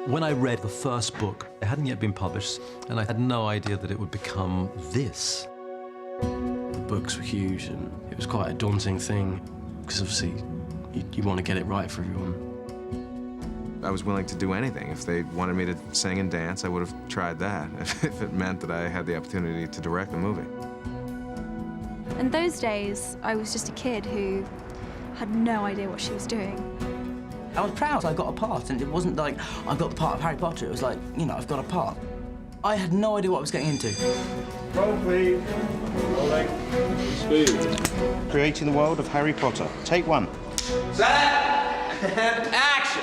When I read the first book, it hadn't yet been published, and I had no idea that it would become this. The books were huge, and it was quite a daunting thing, because obviously you want to get it right for everyone. I was willing to do anything. If they wanted me to sing and dance, I would have tried that, if it meant that I had the opportunity to direct a movie. In those days, I was just a kid who had no idea what she was doing. I was proud I got a part, and it wasn't like I got the part of Harry Potter. It was like, you know, I've got a part. I had no idea what I was getting into. Roll, please. Rolling. Speed. Creating the world of Harry Potter. Take one. Set and action!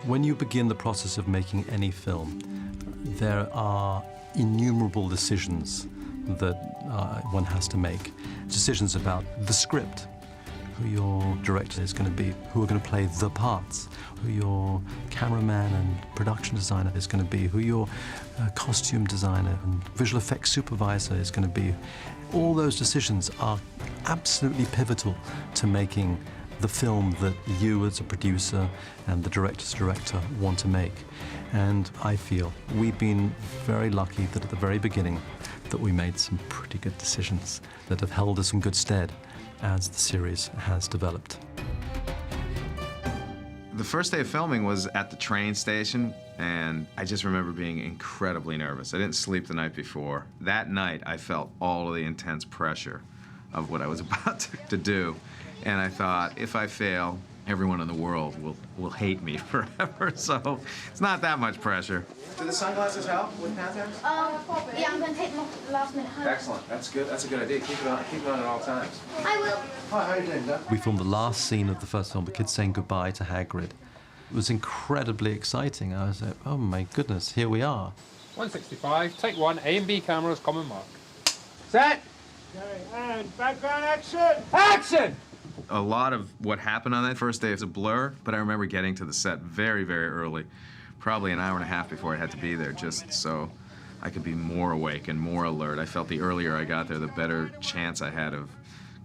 When you begin the process of making any film, there are innumerable decisions that one has to make. Decisions about the script, who your director is going to be, who are going to play the parts, who your cameraman and production designer is going to be, who your costume designer and visual effects supervisor is going to be. All those decisions are absolutely pivotal to making the film that you as a producer and the director's director want to make. And I feel we've been very lucky that at the very beginning that we made some pretty good decisions that have held us in good stead as the series has developed. The first day of filming was at the train station, and I just remember being incredibly nervous. I didn't sleep the night before. That night, I felt all of the intense pressure of what I was about to do. And I thought, if I fail, everyone in the world will hate me forever. So it's not that much pressure. Do the sunglasses help with contacts? Yeah, I'm going to take them off last minute. Excellent. That's good. That's a good idea. Keep it on at all times. I will. Hi, how you doing, Dan? We filmed the last scene of the first film, the kids saying goodbye to Hagrid. It was incredibly exciting. I was like, oh my goodness, here we are. 165, take one, A and B cameras, common mark. Set! Okay, and background action! Action! A lot of what happened on that first day is a blur, but I remember getting to the set very, very early, probably an hour and a half before I had to be there, just so I could be more awake and more alert. I felt the earlier I got there, the better chance I had of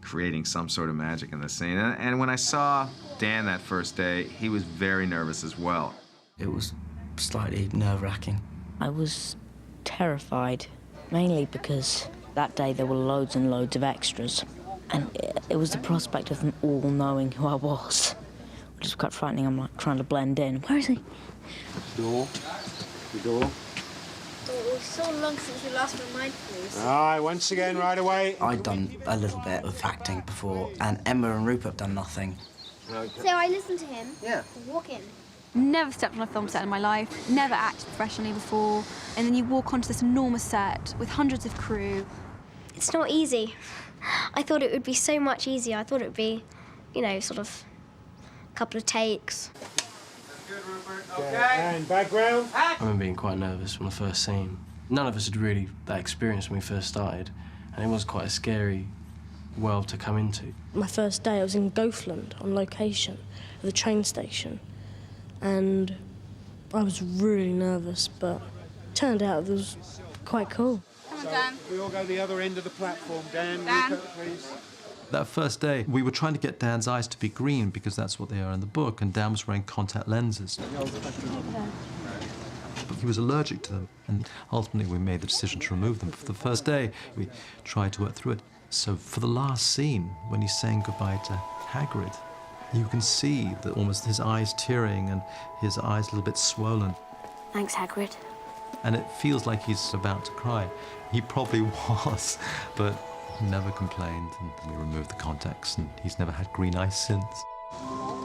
creating some sort of magic in the scene. And when I saw Dan that first day, he was very nervous as well. It was slightly nerve-wracking. I was terrified, mainly because that day there were loads and loads of extras. And it was the prospect of them all knowing who I was, which is quite frightening. I'm like trying to blend in. Where is he? Door. The door. It was so long since you last reminded me. All right, once again, right away. I'd done a little bit of acting before, and Emma and Rupert done nothing. So I listened to him. Yeah. Walk in. Never stepped on a film set in my life, never acted professionally before, and then you walk onto this enormous set with hundreds of crew. It's not easy. I thought it would be so much easier. I thought it would be, you know, sort of a couple of takes. Good, Rupert. Okay. And background. I remember being quite nervous from the first scene. None of us had really that experience when we first started, and it was quite a scary world to come into. My first day, I was in Goblet on location at the train station, and I was really nervous, but it turned out it was quite cool. So we all go the other end of the platform. Dan, Rupert, please. That first day, we were trying to get Dan's eyes to be green because that's what they are in the book, and Dan was wearing contact lenses. But he was allergic to them, and ultimately we made the decision to remove them. For the first day, we tried to work through it. So for the last scene, when he's saying goodbye to Hagrid, you can see that almost his eyes tearing and his eyes a little bit swollen. Thanks, Hagrid. And it feels like he's about to cry. He probably was, but he never complained, and we removed the contacts, and he's never had green eyes since.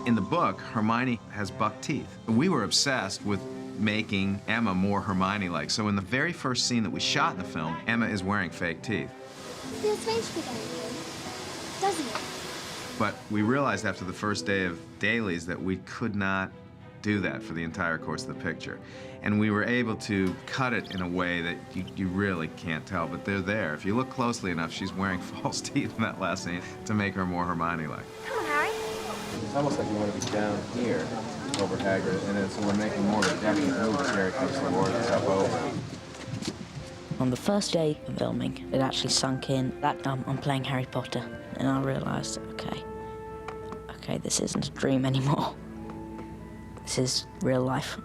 In the book, Hermione has buck teeth. We were obsessed with making Emma more Hermione-like. So in the very first scene that we shot in the film, Emma is wearing fake teeth. Feels strange to be going again, doesn't it? But we realized after the first day of dailies that we could not do that for the entire course of the picture. And we were able to cut it in a way that you really can't tell, but they're there. If you look closely enough, she's wearing false teeth in that last scene to make her more Hermione-like. Come on, Harry. It's almost like you want to be down here over Hagrid, and then so we're making more of a definite move as Harry comes towards us up over. On the first day of filming, it actually sunk in that I'm playing Harry Potter, and I realised, okay, this isn't a dream anymore. this is real life.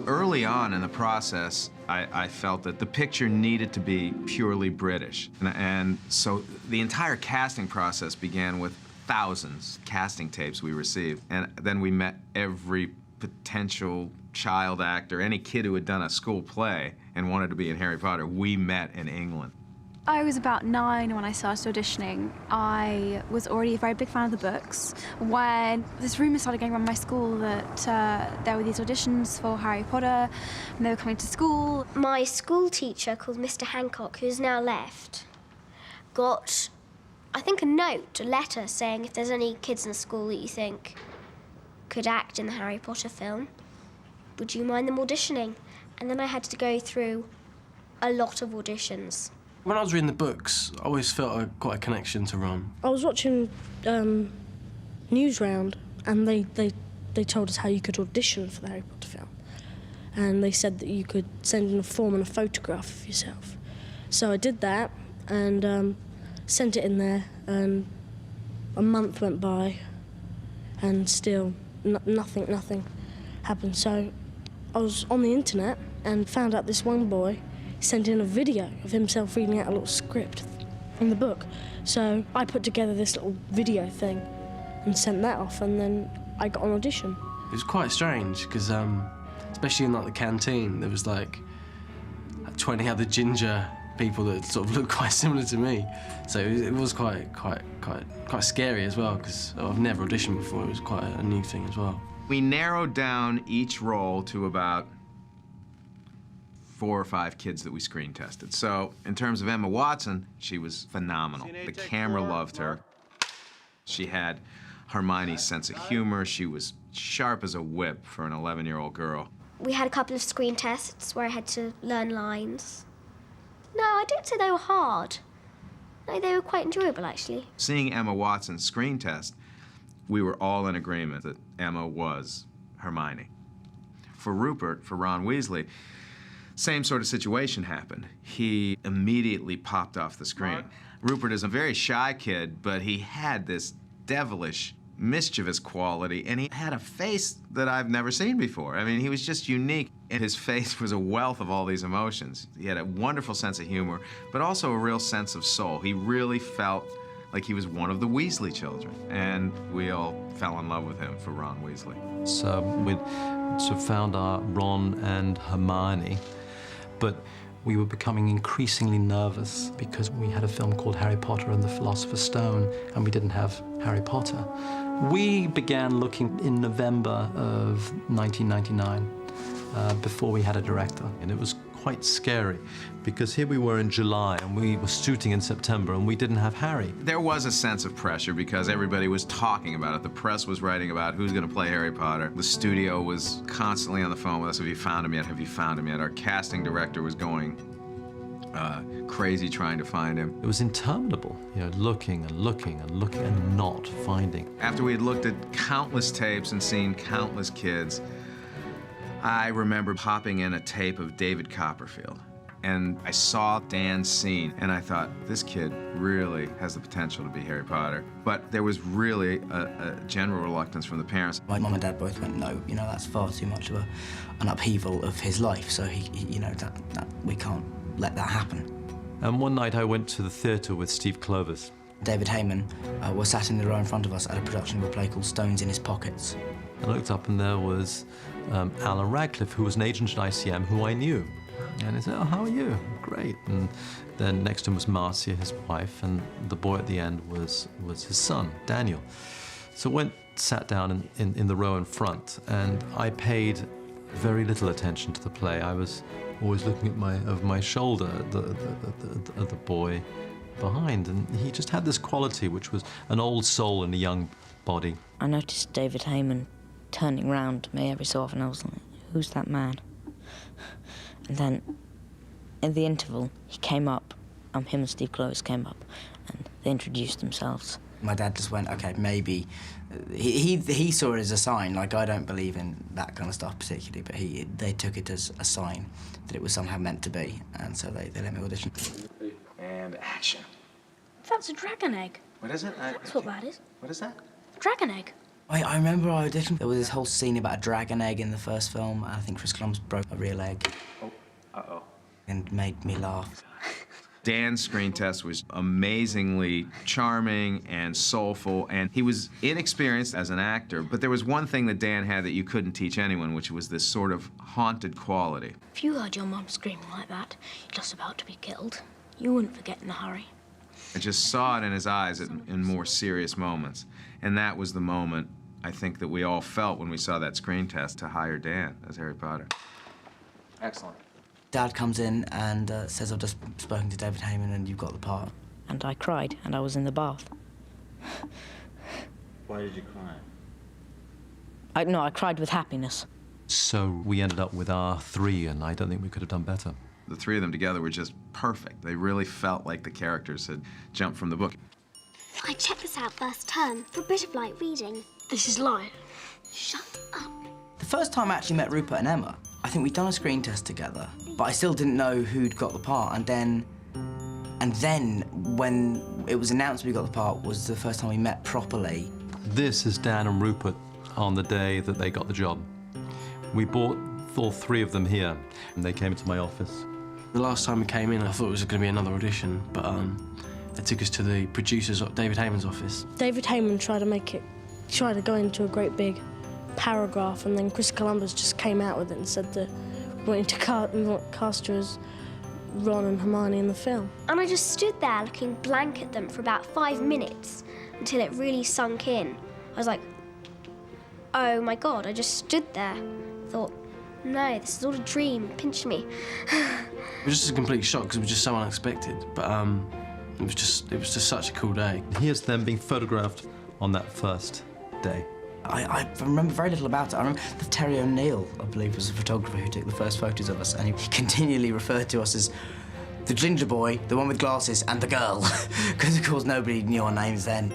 Early on in the process, I felt that the picture needed to be purely British. And so the entire casting process began with thousands of casting tapes we received. And then we met every potential child actor, any kid who had done a school play and wanted to be in Harry Potter, we met in England. I was about 9 when I started auditioning. I was already a very big fan of the books. When this rumour started going around my school that there were these auditions for Harry Potter and they were coming to school. My school teacher, called Mr. Hancock, who's now left, got, I think, a letter saying if there's any kids in the school that you think could act in the Harry Potter film, would you mind them auditioning? And then I had to go through a lot of auditions. When I was reading the books, I always felt quite a connection to Ron. I was watching Newsround, and they told us how you could audition for the Harry Potter film. And they said that you could send in a form and a photograph of yourself. So I did that and sent it in there, and a month went by and still nothing happened. So I was on the internet and found out this one boy sent in a video of himself reading out a little script from the book. So I put together this little video thing and sent that off, and then I got an audition. It was quite strange because, especially in like the canteen, there was like 20 other ginger people that sort of looked quite similar to me. So it was quite scary as well, because I've never auditioned before. It was quite a new thing as well. We narrowed down each role to about 4 or 5 kids that we screen tested. So in terms of Emma Watson, she was phenomenal. The camera loved her. She had Hermione's sense of humor. She was sharp as a whip for an 11-year-old girl. We had a couple of screen tests where I had to learn lines. No, I don't say they were hard. No, they were quite enjoyable, actually. Seeing Emma Watson's screen test, we were all in agreement that Emma was Hermione. For Rupert, for Ron Weasley, same sort of situation happened. He immediately popped off the screen. Rupert is a very shy kid, but he had this devilish, mischievous quality, and he had a face that I've never seen before. I mean, he was just unique, and his face was a wealth of all these emotions. He had a wonderful sense of humor, but also a real sense of soul. He really felt like he was one of the Weasley children, and we all fell in love with him for Ron Weasley. So we'd sort of found our Ron and Hermione, but we were becoming increasingly nervous because we had a film called Harry Potter and the Philosopher's Stone, and we didn't have Harry Potter. We began looking in November of 1999, before we had a director, and it was quite scary because here we were in July and we were shooting in September and we didn't have Harry. There was a sense of pressure because everybody was talking about it. The press was writing about who's going to play Harry Potter. The studio was constantly on the phone with us. Have you found him yet? Have you found him yet? Our casting director was going crazy trying to find him. It was interminable, you know, looking and looking and looking and not finding. After we had looked at countless tapes and seen countless kids, I remember popping in a tape of David Copperfield, and I saw Dan's scene, and I thought, this kid really has the potential to be Harry Potter. But there was really a general reluctance from the parents. My mum and dad both went, no, you know, that's far too much of an upheaval of his life, so he you know, that we can't let that happen. And one night I went to the theatre with Steve Clovis. David Heyman was sat in the row in front of us at a production of a play called Stones in His Pockets. I looked up and there was Alan Radcliffe, who was an agent at ICM who I knew. And he said, oh, how are you? Great. And then next to him was Marcia, his wife, and the boy at the end was his son, Daniel. So I sat down in the row in front, and I paid very little attention to the play. I was always looking at over my shoulder at the boy behind, and he just had this quality which was an old soul in a young body. I noticed David Heyman turning round to me every so often. I was like, who's that man? And then, in the interval, he came up, him and Steve Clovis came up, and they introduced themselves. My dad just went, okay, maybe, he saw it as a sign. Like, I don't believe in that kind of stuff particularly, but they took it as a sign that it was somehow meant to be, and so they let me audition. And action. That's a dragon egg. What is it? That's what that is. What is that? Dragon egg. I remember I auditioned. There was this whole scene about a dragon egg in the first film, and I think Chris Columbus broke a real egg. Oh, uh-oh. And made me laugh. Dan's screen test was amazingly charming and soulful, and he was inexperienced as an actor, but there was one thing that Dan had that you couldn't teach anyone, which was this sort of haunted quality. If you heard your mum screaming like that, you're just about to be killed. You wouldn't forget in a hurry. I just saw it in his eyes in more serious moments, and that was the moment, I think, that we all felt when we saw that screen test to hire Dan as Harry Potter. Excellent. Dad comes in and says, I've just spoken to David Heyman and you've got the part. And I cried, and I was in the bath. Why did you cry? I cried with happiness. So we ended up with our 3, and I don't think we could have done better. The 3 of them together were just perfect. They really felt like the characters had jumped from the book. I checked this out first term for a bit of light reading. This is light. Shut up. The first time I actually met Rupert and Emma, I think we'd done a screen test together, but I still didn't know who'd got the part. And then when it was announced we got the part was the first time we met properly. This is Dan and Rupert on the day that they got the job. We brought all 3 of them here, and they came into my office. The last time we came in, I thought it was going to be another audition, but they took us to the producer's, David Heyman's office. David Heyman tried to go into a great big paragraph, and then Chris Columbus just came out with it and said that we want cast you as Ron and Hermione in the film. And I just stood there looking blank at them for about 5 minutes until it really sunk in. I was like, oh my God, I just stood there. Thought, no, this is all a dream, pinch me. It was just a complete shock because it was just so unexpected, but it was just such a cool day. Here's them being photographed on that first day. I remember very little about it. I remember that Terry O'Neill, I believe, was the photographer who took the first photos of us, and he continually referred to us as the ginger boy, the one with glasses, and the girl, because of course nobody knew our names then.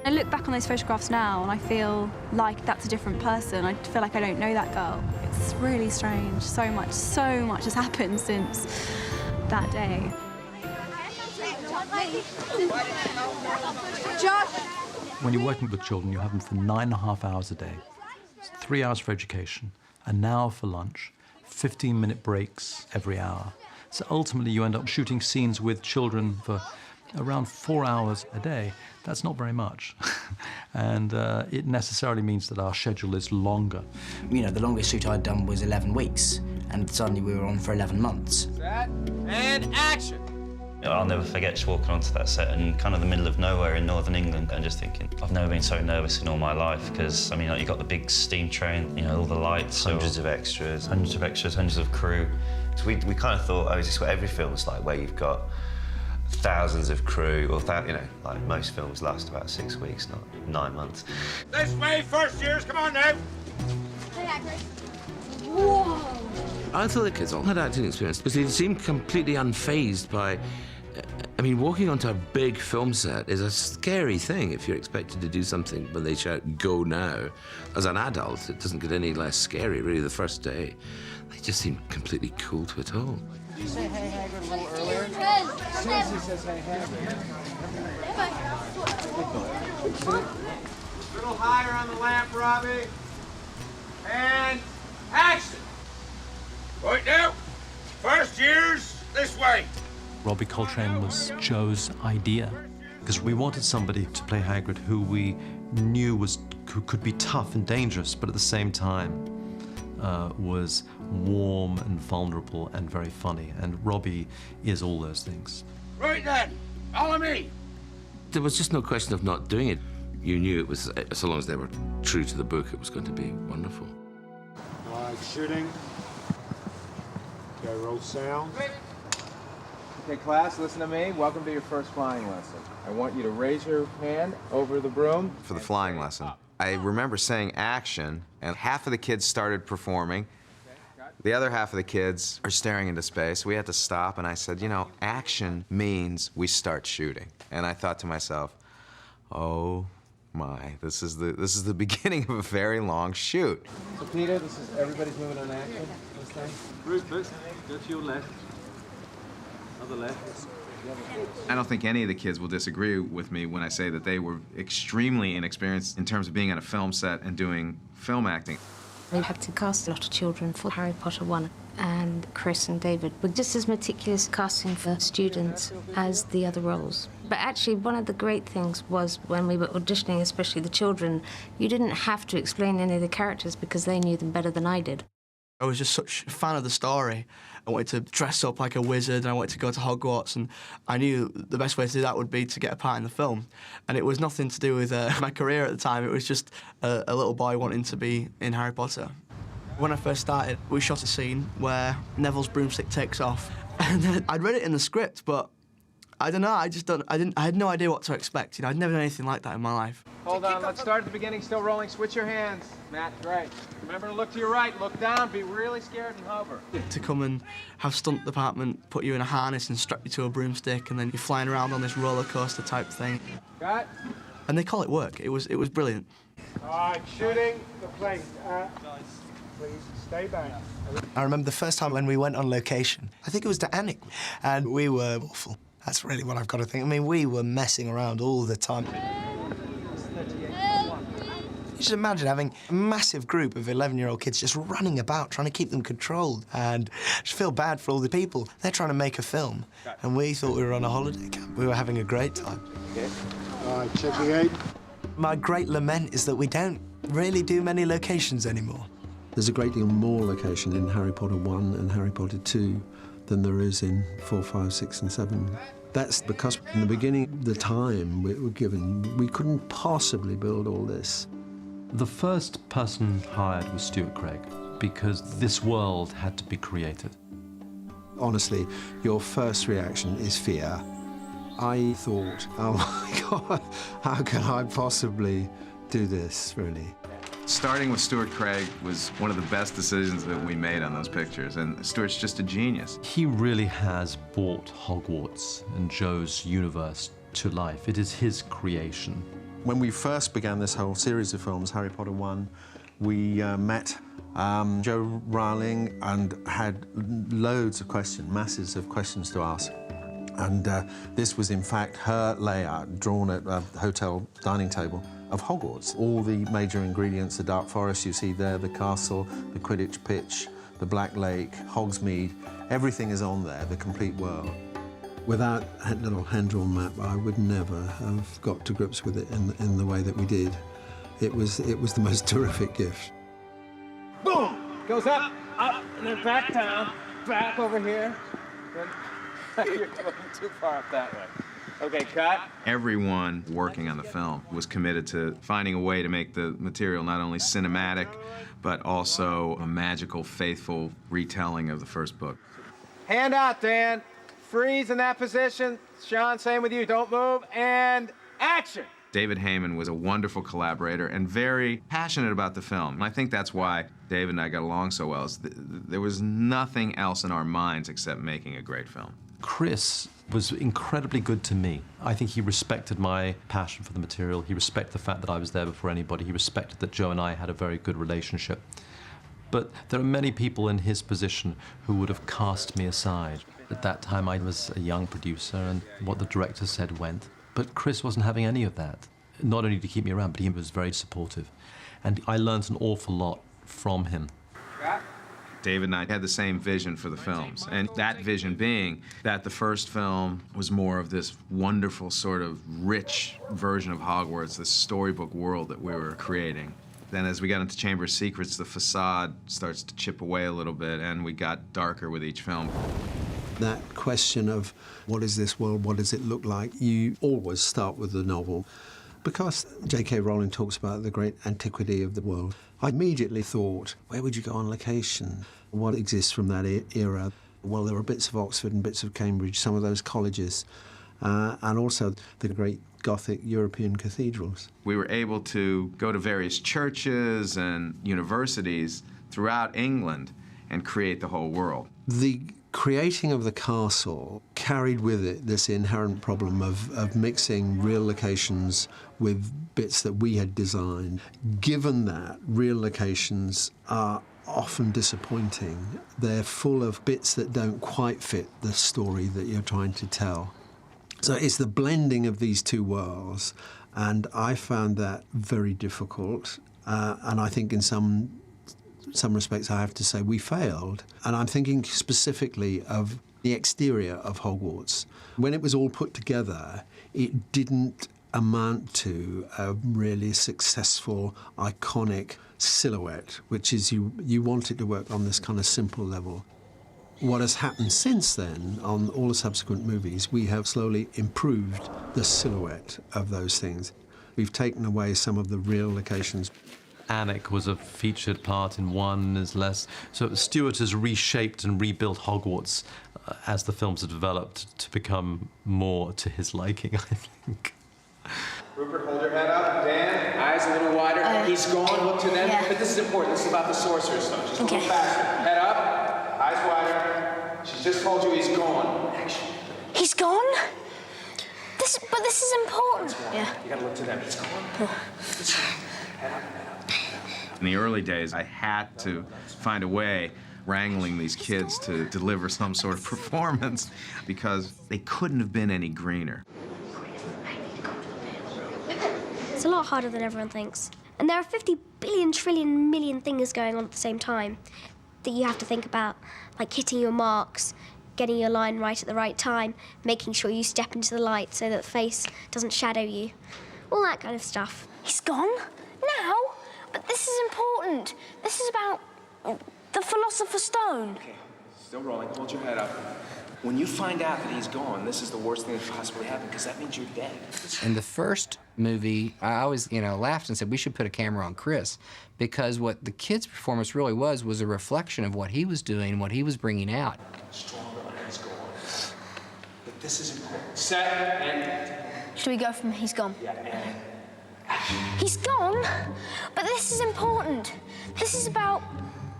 I look back on those photographs now and I feel like that's a different person. I feel like I don't know that girl. It's really strange. So much has happened since that day. When you're working with children, you have them for 9.5 hours a day. It's 3 hours for education, an hour for lunch, 15-minute breaks every hour. So ultimately, you end up shooting scenes with children for around 4 hours a day. That's not very much. And it necessarily means that our schedule is longer. You know, the longest shoot I'd done was 11 weeks, and suddenly we were on for 11 months. Set, and action! I'll never forget just walking onto that set in kind of the middle of nowhere in northern England and just thinking, I've never been so nervous in all my life because, I mean, like, you've got the big steam train, you know, all the lights, hundreds of extras, hundreds of crew. So we kind of thought, oh, is this what every film's like, where you've got thousands of crew, or you know, like most films last about 6 weeks, not 9 months. This way, first years, come on now! Hey, Hagrid. Whoa! I thought the kids all had acting experience because they seemed completely unfazed by... I mean, walking onto a big film set is a scary thing if you're expected to do something when they shout, go now. As an adult, it doesn't get any less scary, really, the first day. They just seemed completely cool to it all. Did you say hey Hagrid a little earlier? As soon as he says hey Hagrid. A little higher on the lamp, Robbie. And action! Right now, first years, this way. Robbie Coltrane was Joe's idea, because we wanted somebody to play Hagrid who we knew could be tough and dangerous, but at the same time was warm and vulnerable and very funny. And Robbie is all those things. Right then, follow me. There was just no question of not doing it. You knew it was, so long as they were true to the book, it was going to be wonderful. All right, shooting. Okay, roll sound. Okay, class, listen to me. Welcome to your first flying lesson. I want you to raise your hand over the broom. For the flying lesson, I remember saying action, and half of the kids started performing. The other half of the kids are staring into space. We had to stop, and I said, you know, action means we start shooting. And I thought to myself, oh my, this is the beginning of a very long shoot. So Peter, this is everybody's moving on action. This thing. Rupert, go to your left. Other left. I don't think any of the kids will disagree with me when I say that they were extremely inexperienced in terms of being on a film set and doing film acting. We had to cast a lot of children for Harry Potter 1, and Chris and David were just as meticulous casting for students as the other roles. But actually, one of the great things was when we were auditioning, especially the children, you didn't have to explain any of the characters because they knew them better than I did. I was just such a fan of the story. I wanted to dress up like a wizard and I wanted to go to Hogwarts, and I knew the best way to do that would be to get a part in the film. And it was nothing to do with my career at the time, it was just a little boy wanting to be in Harry Potter. When I first started, we shot a scene where Neville's broomstick takes off. And I'd read it in the script, but I don't know, I had no idea what to expect. You know, I'd never done anything like that in my life. Hold on, let's start at the beginning, still rolling. Switch your hands. Matt, right. Remember to look to your right, look down, be really scared and hover. To come and have stunt department put you in a harness and strap you to a broomstick, and then you're flying around on this roller coaster type thing. Cut. And they call it work. It was brilliant. All right, shooting the plate. Please stay back. I remember the first time when we went on location, I think it was to Annick, and we were awful. That's really what I've got to think. I mean, we were messing around all the time. You should imagine having a massive group of 11-year-old kids just running about, trying to keep them controlled, and just feel bad for all the people. They're trying to make a film, and we thought we were on a holiday camp. We were having a great time. Okay. All right, checking out. My great lament is that we don't really do many locations anymore. There's a great deal more location in Harry Potter 1 and Harry Potter 2 than there is in 4, 5, 6 and 7. That's because in the beginning, the time we were given, we couldn't possibly build all this. The first person hired was Stuart Craig, because this world had to be created. Honestly, your first reaction is fear. I thought, oh my God, how can I possibly do this, really? Starting with Stuart Craig was one of the best decisions that we made on those pictures, and Stuart's just a genius. He really has brought Hogwarts and Joe's universe to life. It is his creation. When we first began this whole series of films, Harry Potter 1, we met Joe Rowling and had loads of questions, masses of questions to ask. And this was, in fact, her layout drawn at a hotel dining table of Hogwarts. All the major ingredients, the Dark Forest you see there, the castle, the Quidditch pitch, the Black Lake, Hogsmeade, everything is on there, the complete world. Without a little hand-drawn map, I would never have got to grips with it in the way that we did. It was the most terrific gift. Boom! Goes up, and then back down, back over here. Then you're going too far up that way. Okay, cut. Everyone working on the film was committed to finding a way to make the material not only cinematic, but also a magical, faithful retelling of the first book. Hand out, Dan. Freeze in that position. Sean, same with you. Don't move. And action. David Heyman was a wonderful collaborator and very passionate about the film. And I think that's why David and I got along so well. There was nothing else in our minds except making a great film. Chris was incredibly good to me. I think he respected my passion for the material. He respected the fact that I was there before anybody. He respected that Joe and I had a very good relationship. But there are many people in his position who would have cast me aside. At that time, I was a young producer, and what the director said went. But Chris wasn't having any of that. Not only to keep me around, but he was very supportive. And I learned an awful lot from him. David and I had the same vision for the films, and that vision being that the first film was more of this wonderful, sort of rich version of Hogwarts, this storybook world that we were creating. Then as we got into Chamber of Secrets, the facade starts to chip away a little bit, and we got darker with each film. That question of what is this world, what does it look like, you always start with the novel. Because J.K. Rowling talks about the great antiquity of the world, I immediately thought, where would you go on location? What exists from that era? Well, there were bits of Oxford and bits of Cambridge, some of those colleges, and also the great Gothic European cathedrals. We were able to go to various churches and universities throughout England and create the whole world. The creating of the castle carried with it this inherent problem of mixing real locations with bits that we had designed. Given that real locations are often disappointing, they're full of bits that don't quite fit the story that you're trying to tell. So it's the blending of these two worlds, and I found that very difficult. And I think in some respects, I have to say, we failed. And I'm thinking specifically of the exterior of Hogwarts. When it was all put together, it didn't amount to a really successful, iconic silhouette, which is you want it to work on this kind of simple level. What has happened since then, on all the subsequent movies, we have slowly improved the silhouette of those things. We've taken away some of the real locations. Anik was a featured part in one, is less. So Stuart has reshaped and rebuilt Hogwarts as the films have developed to become more to his liking, I think. Rupert, hold your head up. Dan, eyes a little wider. He's gone. Look to them. Yeah. But this is important. This is about the Sorcerer stuff. Just a little faster. Head up. Eyes wider. She's just told you he's gone. Action. He's gone? But this is important. Yeah. You gotta look to them. He's gone. Head up. In the early days, I had to find a way wrangling these kids to deliver some sort of performance because they couldn't have been any greener. It's a lot harder than everyone thinks. And there are 50 billion, trillion, million things going on at the same time that you have to think about, like hitting your marks, getting your line right at the right time, making sure you step into the light so that the face doesn't shadow you. All that kind of stuff. He's gone? Now? But this is important. This is about the Philosopher's Stone. Okay, still rolling. Hold your head up. When you find out that he's gone, this is the worst thing that could possibly happen, because that means you're dead. In the first movie, I always, laughed and said we should put a camera on Chris, because what the kid's performance really was a reflection of what he was doing, what he was bringing out. Stronger when he's gone. But this is important. Set and... Should we go from he's gone? Yeah, and... He's gone? But this is important. This is about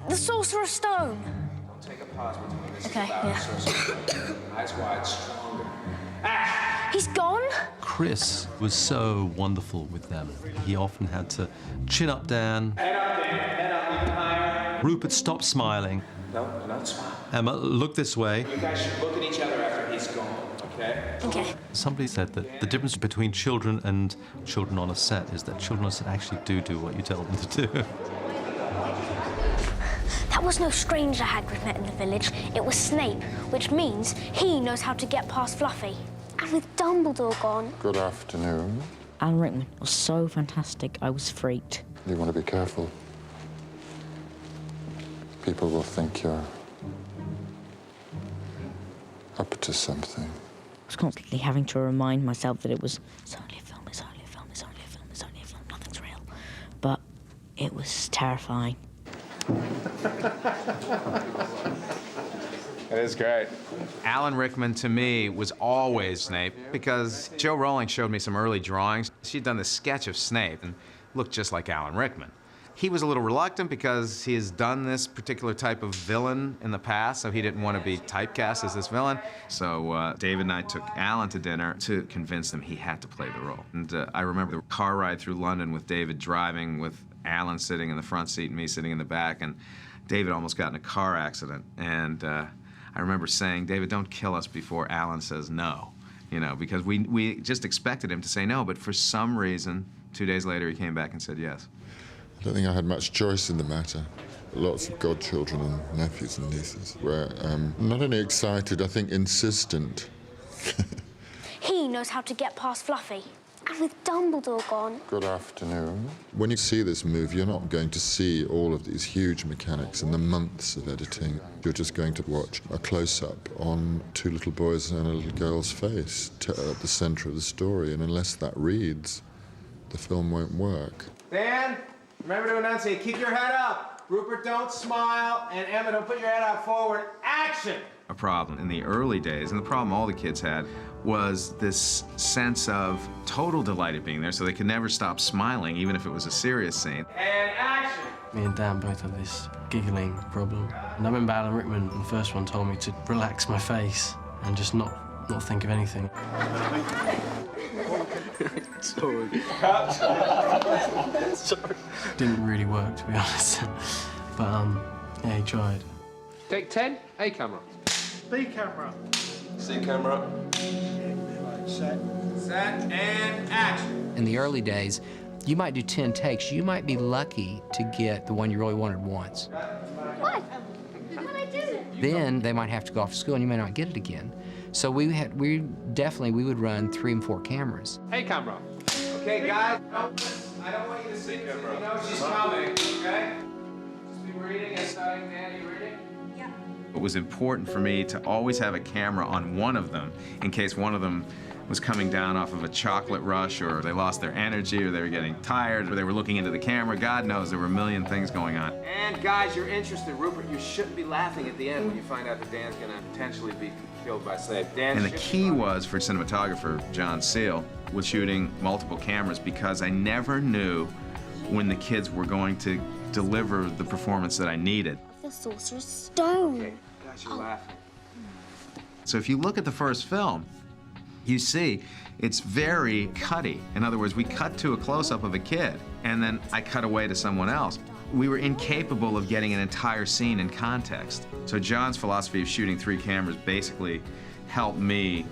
the Sorcerer's Stone. Don't take a pause between this. Okay, about yeah. Sorcerer. Eyes wide, stronger. He's gone? Chris was so wonderful with them. He often had to chin up Dan. Head up, Dan. Head up, even higher. Rupert, stop smiling. No, don't smile. Emma, look this way. You guys should look at each other after he's gone, okay? Okay. Somebody said that the difference between children and children on a set is that children on a set actually do what you tell them to do. That was no stranger Hagrid met in the village. It was Snape, which means he knows how to get past Fluffy. And with Dumbledore gone... Good afternoon. Alan Rickman was so fantastic, I was freaked. You want to be careful. People will think you're up to something. I was constantly having to remind myself that it was, it's only a film, it's only a film, it's only a film, it's only a film, nothing's real. But it was terrifying. That is great. Alan Rickman, to me, was always Snape because Jo Rowling showed me some early drawings. She'd done this sketch of Snape and looked just like Alan Rickman. He was a little reluctant because he has done this particular type of villain in the past, so he didn't want to be typecast as this villain. So David and I took Alan to dinner to convince him he had to play the role. And I remember the car ride through London with David driving, with Alan sitting in the front seat and me sitting in the back, and David almost got in a car accident. And I remember saying, David, don't kill us before Alan says no, because we just expected him to say no, but for some reason, 2 days later, he came back and said yes. I don't think I had much choice in the matter. Lots of godchildren and nephews and nieces were not only excited, I think insistent. He knows how to get past Fluffy. And with Dumbledore gone... Good afternoon. When you see this movie, you're not going to see all of these huge mechanics and the months of editing. You're just going to watch a close-up on two little boys and a little girl's face at the centre of the story, and unless that reads, the film won't work. Dan, remember to enunciate. Keep your head up. Rupert, don't smile. And Emma, don't put your head out forward. Action! A problem in the early days, and the problem all the kids had, was this sense of total delight at being there, so they could never stop smiling, even if it was a serious scene. And action! Me and Dan both have this giggling problem. And I remember Alan Rickman, the first one, told me to relax my face and just not think of anything. Sorry. Sorry. Didn't really work, to be honest. But, yeah, he tried. Take 10, A camera. B camera. C camera. Set. Set and action. In the early days, you might do 10 takes. You might be lucky to get the one you really wanted once. What? What did I do? Then they might have to go off to school and you may not get it again. So we would run 3 and 4 cameras. Hey, camera. Okay, guys. I don't want you to see her. You know she's coming, okay? Just be reading and studying. Dan, you reading? Yeah. It was important for me to always have a camera on one of them in case one of them was coming down off of a chocolate rush, or they lost their energy, or they were getting tired, or they were looking into the camera. God knows, there were a million things going on. And guys, you're interested. Rupert, you shouldn't be laughing at the end when you find out that Dan's gonna potentially be killed by Snape. Dan, And the key was, for cinematographer John Seal, was shooting multiple cameras, because I never knew when the kids were going to deliver the performance that I needed. The Sorcerer's Stone. Okay, guys, you're laughing. So if you look at the first film, you see it's very cutty. In other words, we cut to a close-up of a kid, and then I cut away to someone else. We were incapable of getting an entire scene in context. So John's philosophy of shooting 3 cameras basically helped me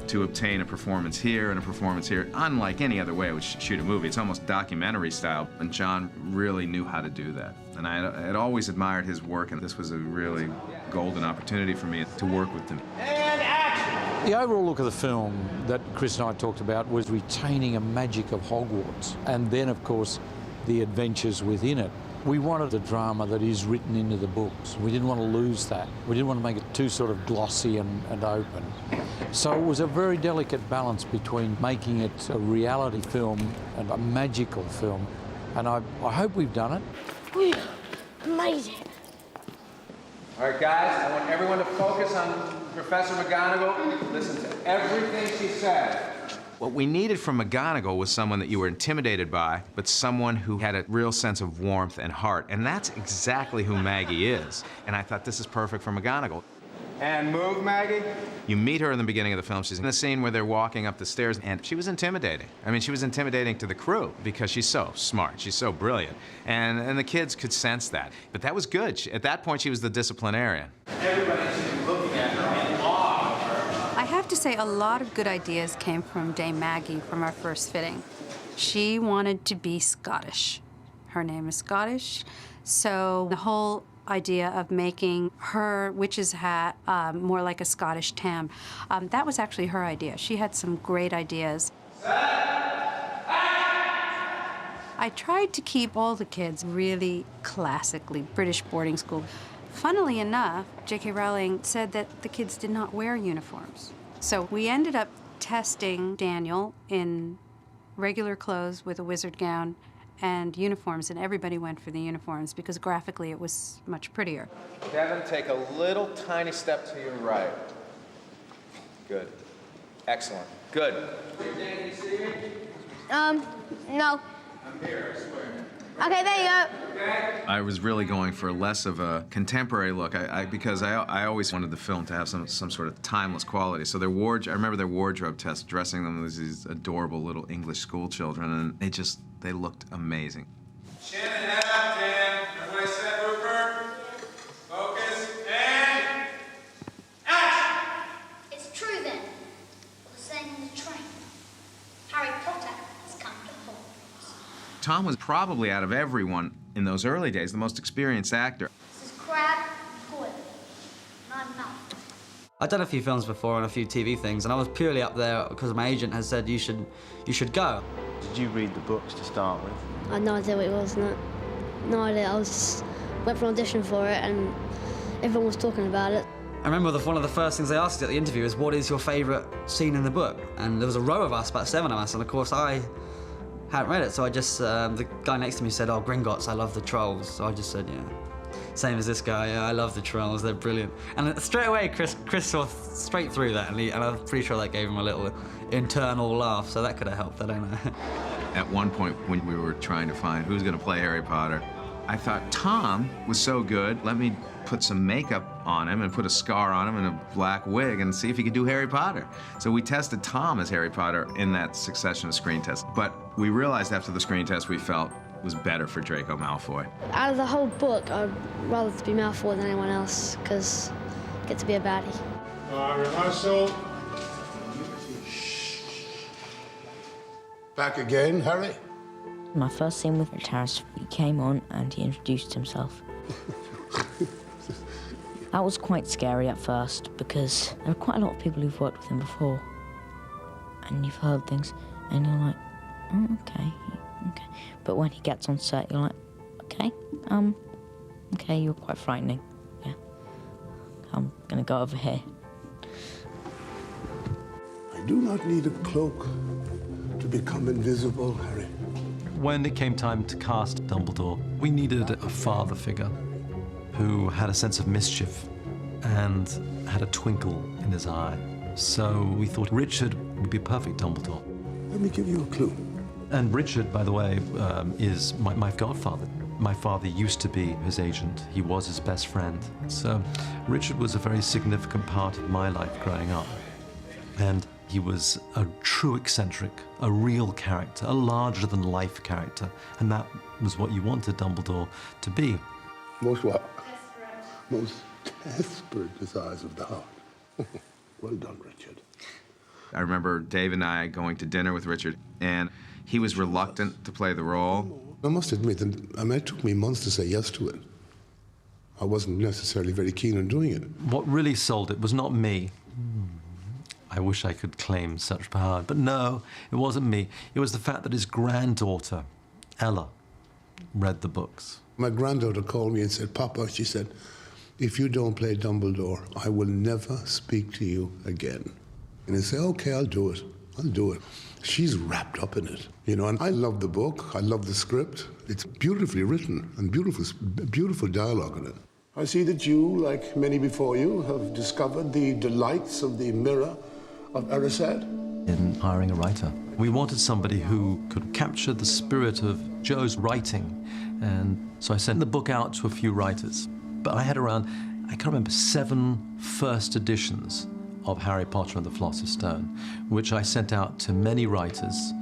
to obtain a performance here and a performance here, unlike any other way I would shoot a movie. It's almost documentary style, and John really knew how to do that. And I had always admired his work, and this was a really golden opportunity for me to work with him. And action! The overall look of the film that Chris and I talked about was retaining a magic of Hogwarts, and then, of course, the adventures within it. We wanted a drama that is written into the books. We didn't want to lose that. We didn't want to make it too sort of glossy and open. So it was a very delicate balance between making it a reality film and a magical film, and I hope we've done it. We made it. All right, guys, I want everyone to focus on Professor McGonagall. Listen to everything she said. What we needed from McGonagall was someone that you were intimidated by, but someone who had a real sense of warmth and heart. And that's exactly who Maggie is. And I thought, this is perfect for McGonagall. And move, Maggie. You meet her in the beginning of the film. She's in a scene where they're walking up the stairs, and she was intimidating. I mean, she was intimidating to the crew because she's so smart, she's so brilliant. And the kids could sense that. But that was good. At that point, she was the disciplinarian. Everybody should be looking at her in awe of her. I have to say, a lot of good ideas came from Dame Maggie from our first fitting. She wanted to be Scottish. Her name is Scottish, so the whole idea of making her witch's hat more like a Scottish tam, that was actually her idea. She had some great ideas. I tried to keep all the kids really classically British boarding school. Funnily enough, J.K. Rowling said that the kids did not wear uniforms. So we ended up testing Daniel in regular clothes with a wizard gown and uniforms, and everybody went for the uniforms because graphically it was much prettier. Devin, take a little tiny step to your right. Good. Excellent. Good. Dan, can you see me? No. I'm here, I swear. Okay, there you go. Okay. I was really going for less of a contemporary look, because I always wanted the film to have some sort of timeless quality. So their I remember their wardrobe test, dressing them as these adorable little English school children, and they looked amazing. Chin and head up, Dan. Everybody set, Rupert. Focus, and action! It's true then. We're sailing the train. Harry Potter has come to Hogwarts. Tom was probably, out of everyone in those early days, the most experienced actor. This is Crab Goyle. And I'm not. I'd done a few films before and a few TV things, and I was purely up there because my agent had said you should go. Did you read the books to start with? I had no idea what it was, no idea. I was just went for an audition for it, and everyone was talking about it. I remember one of the first things they asked at the interview is, what is your favourite scene in the book? And there was a row of us, about 7 of us, and of course I hadn't read it, so I just, the guy next to me said, oh, Gringotts, I love the trolls. So I just said, yeah. Same as this guy, yeah, I love the trolls, they're brilliant. And straight away, Chris saw straight through that, and I'm pretty sure that gave him a little internal laugh, so that could have helped, I don't know. At one point, when we were trying to find who's going to play Harry Potter, I thought, Tom was so good, let me put some makeup on him and put a scar on him and a black wig and see if he could do Harry Potter. So we tested Tom as Harry Potter in that succession of screen tests. But we realized after the screen test we felt was better for Draco Malfoy. Out of the whole book, I'd rather be Malfoy than anyone else, because I get to be a baddie. Rehearsal. Back again, Harry? My first scene with Terrace, he came on and he introduced himself. That was quite scary at first because there are quite a lot of people who've worked with him before. And you've heard things and you're like, oh, okay. But when he gets on set, you're like, okay, you're quite frightening. Yeah. I'm gonna go over here. I do not need a cloak to become invisible, Harry. When it came time to cast Dumbledore, we needed a father figure who had a sense of mischief and had a twinkle in his eye. So we thought Richard would be a perfect Dumbledore. Let me give you a clue. And Richard, by the way, is my godfather. My father used to be his agent. He was his best friend. So Richard was a very significant part of my life growing up. And he was a true eccentric, a real character, a larger-than-life character. And that was what you wanted Dumbledore to be. Most what? Most desperate desires of the heart. Well done, Richard. I remember Dave and I going to dinner with Richard, and he was reluctant to play the role. I must admit that it took me months to say yes to it. I wasn't necessarily very keen on doing it. What really sold it was not me. I wish I could claim such power, but no, it wasn't me. It was the fact that his granddaughter, Ella, read the books. My granddaughter called me and said, Papa, she said, if you don't play Dumbledore, I will never speak to you again. And I say, okay, I'll do it. She's wrapped up in it, and I love the book, I love the script. It's beautifully written and beautiful dialogue in it. I see that you, like many before you, have discovered the delights of the mirror of Erised. In hiring a writer, we wanted somebody who could capture the spirit of Joe's writing, and so I sent the book out to a few writers. But I had around, I can't remember, 7 first editions of Harry Potter and the Philosopher's Stone, which I sent out to many writers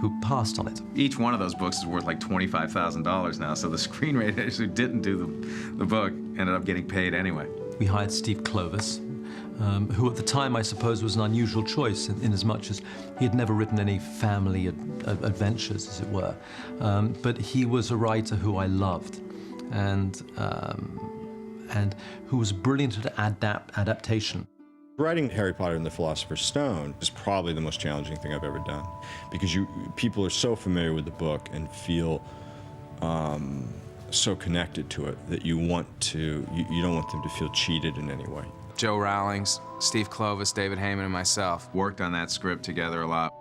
who passed on it. Each one of those books is worth like $25,000 now, so the screenwriters who didn't do the book ended up getting paid anyway. We hired Steve Clovis, who at the time I suppose was an unusual choice in as much as he had never written any family adventures, as it were. But he was a writer who I loved and who was brilliant at adaptation. Writing Harry Potter and the Philosopher's Stone is probably the most challenging thing I've ever done, because people are so familiar with the book and feel so connected to it that you don't want them to feel cheated in any way. Joe Rowling, Steve Clovis, David Heyman, and myself worked on that script together a lot.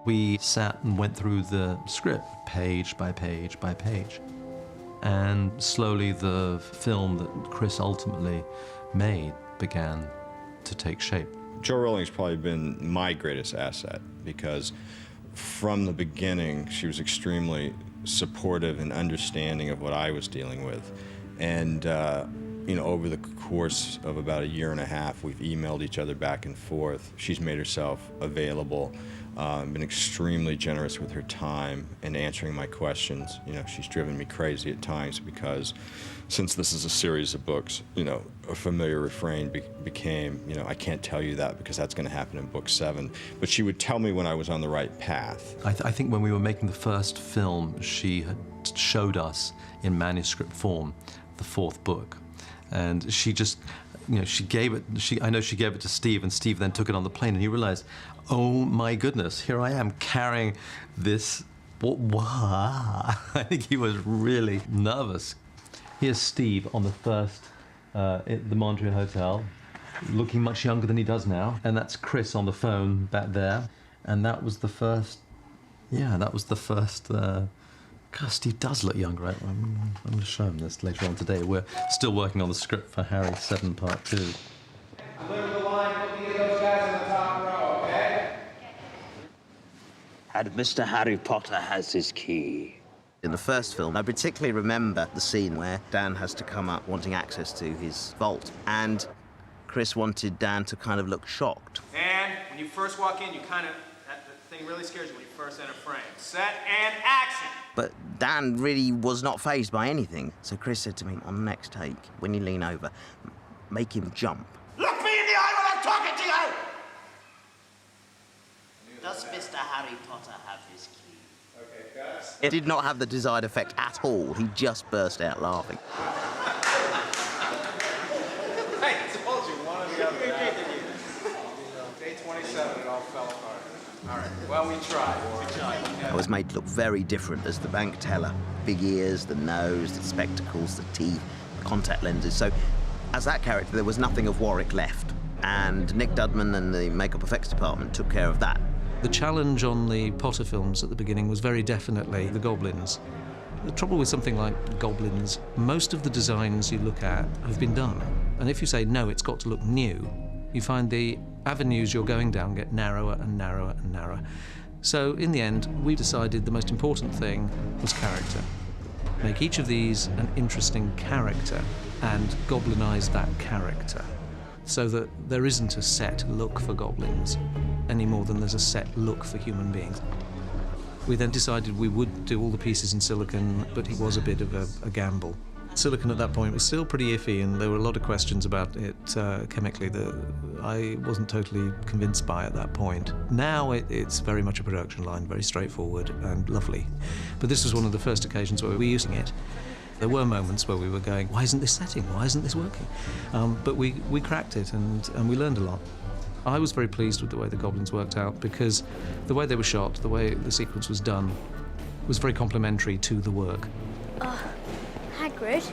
We sat and went through the script page by page by page. And slowly the film that Chris ultimately made began to take shape. Jo Rowling's probably been my greatest asset, because from the beginning she was extremely supportive and understanding of what I was dealing with. And over the course of about a year and a half, we've emailed each other back and forth. She's made herself available, been extremely generous with her time and answering my questions. She's driven me crazy at times because since this is a series of books, a familiar refrain became, I can't tell you that because that's going to happen in book 7. But she would tell me when I was on the right path. I think when we were making the first film, she had showed us in manuscript form the 4th book. And she just, she gave it, I know she gave it to Steve, and Steve then took it on the plane, and he realized, oh my goodness, here I am carrying this. I think he was really nervous. Here's Steve on the first, at the Mondrian Hotel, looking much younger than he does now. And that's Chris on the phone back there. And that was the first, God, Steve does look younger, right? I'm going to show him this later on today. We're still working on the script for Harry 7 Part 2. Clear the line, put me and those guys on the top row, okay? And Mr. Harry Potter has his key. In the first film, I particularly remember the scene where Dan has to come up wanting access to his vault. And Chris wanted Dan to kind of look shocked. And when you first walk in, that thing really scares you when you first enter frame. Set and action! But Dan really was not fazed by anything. So Chris said to me, on the next take, when you lean over, make him jump. Look me in the eye when I'm talking to you! Does Mr. Harry Potter have his key? It did not have the desired effect at all. He just burst out laughing. Hey, I told you, one or the other. Day 27, it all fell apart. All right, well, we tried. I was made to look very different as the bank teller. Big ears, the nose, the spectacles, the teeth, the contact lenses. So, as that character, there was nothing of Warwick left. And Nick Dudman and the makeup effects department took care of that. The challenge on the Potter films at the beginning was very definitely the goblins. The trouble with something like goblins, most of the designs you look at have been done. And if you say, no, it's got to look new, you find the avenues you're going down get narrower and narrower and narrower. So in the end, we decided the most important thing was character. Make each of these an interesting character and goblinize that character, so that there isn't a set look for goblins any more than there's a set look for human beings. We then decided we would do all the pieces in silicon, but it was a bit of a gamble. Silicon at that point was still pretty iffy, and there were a lot of questions about it chemically that I wasn't totally convinced by at that point. Now it's very much a production line, very straightforward and lovely. But this was one of the first occasions where we were using it. There were moments where we were going, why isn't this setting? Why isn't this working? But we cracked it, and we learned a lot. I was very pleased with the way the goblins worked out, because the way they were shot, the way the sequence was done, was very complementary to the work. Hagrid,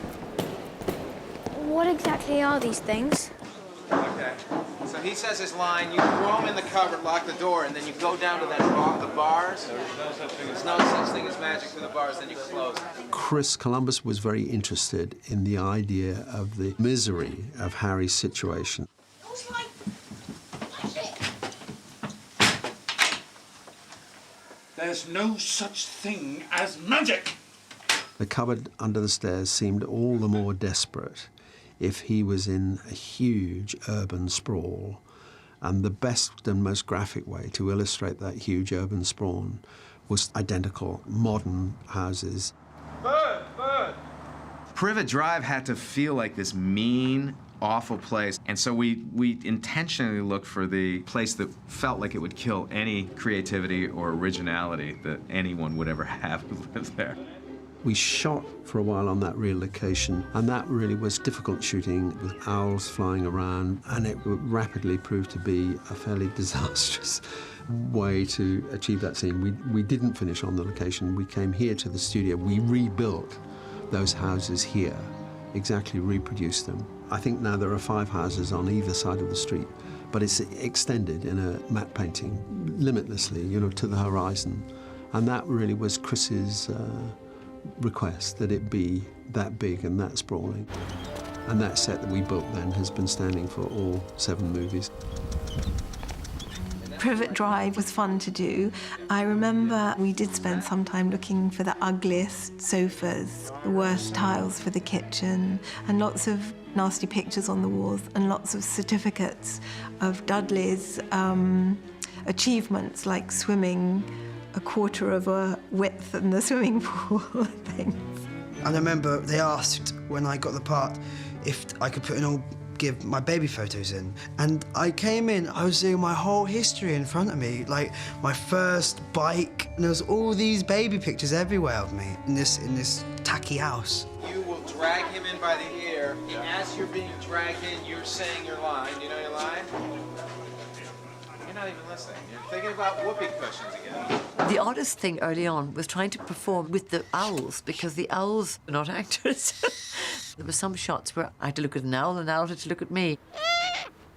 what exactly are these things? Okay. So he says his line, you throw them in the cupboard, lock the door, and then you go down to the bars. There's no such thing as magic through the bars, then you close it. Chris Columbus was very interested in the idea of the misery of Harry's situation. There's no such thing as magic. The cupboard under the stairs seemed all the more desperate if he was in a huge urban sprawl. And the best and most graphic way to illustrate that huge urban sprawl was identical modern houses. Bird! Privet Drive had to feel like this mean, awful place. And so we intentionally looked for the place that felt like it would kill any creativity or originality that anyone would ever have who lived there. We shot for a while on that real location, and that really was difficult shooting with owls flying around, and it rapidly proved to be a fairly disastrous way to achieve that scene. We didn't finish on the location. We came here to the studio. We rebuilt those houses here, exactly reproduced them. I think now there are 5 houses on either side of the street, but it's extended in a matte painting limitlessly, you know, to the horizon. And that really was Chris's request, that it be that big and that sprawling. And that set that we built then has been standing for all 7 movies. Privet Drive was fun to do. I remember we did spend some time looking for the ugliest sofas, the worst tiles for the kitchen, and lots of nasty pictures on the walls, and lots of certificates of Dudley's achievements, like swimming a quarter of a width in the swimming pool things. And I remember they asked when I got the part if I could give my baby photos in. And I came in, I was seeing my whole history in front of me, like my first bike, and there was all these baby pictures everywhere of me in this tacky house. You will drag him in by the ear, and as you're being dragged in, you're saying your line. Do you know your line? You're not even listening. You're thinking about whoopee cushions again. The oddest thing early on was trying to perform with the owls, because the owls are not actors. There were some shots where I had to look at an owl and the owl had to look at me.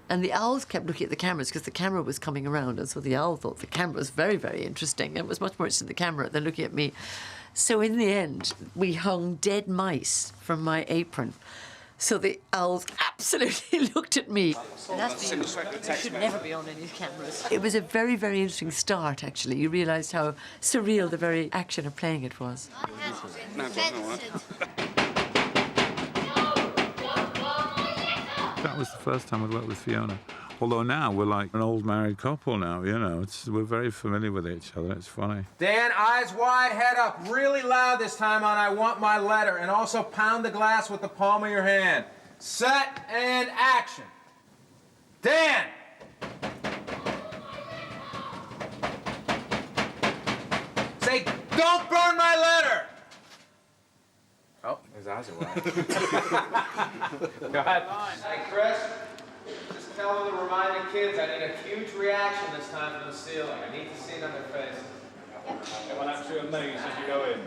And the owls kept looking at the cameras because the camera was coming around, and so the owl thought the camera was very, very interesting and was much more interested in the camera than looking at me. So in the end, we hung dead mice from my apron. So the owls absolutely looked at me. It should never be on any cameras. It was a very, very interesting start, actually. You realised how surreal the very action of playing it was. That was the first time I'd worked with Fiona. Although now we're like an old married couple now, you know. We're very familiar with each other. It's funny. Dan, eyes wide, head up, really loud this time on I Want My Letter, and also pound the glass with the palm of your hand. Set and action. Dan! Say Don't burn my letter! Oh, his eyes are wide. Go ahead. Hey, Chris. Just tell them to remind the kids I need a huge reaction this time from the ceiling. I need to see it on their faces. Everyone have to amaze as you go in.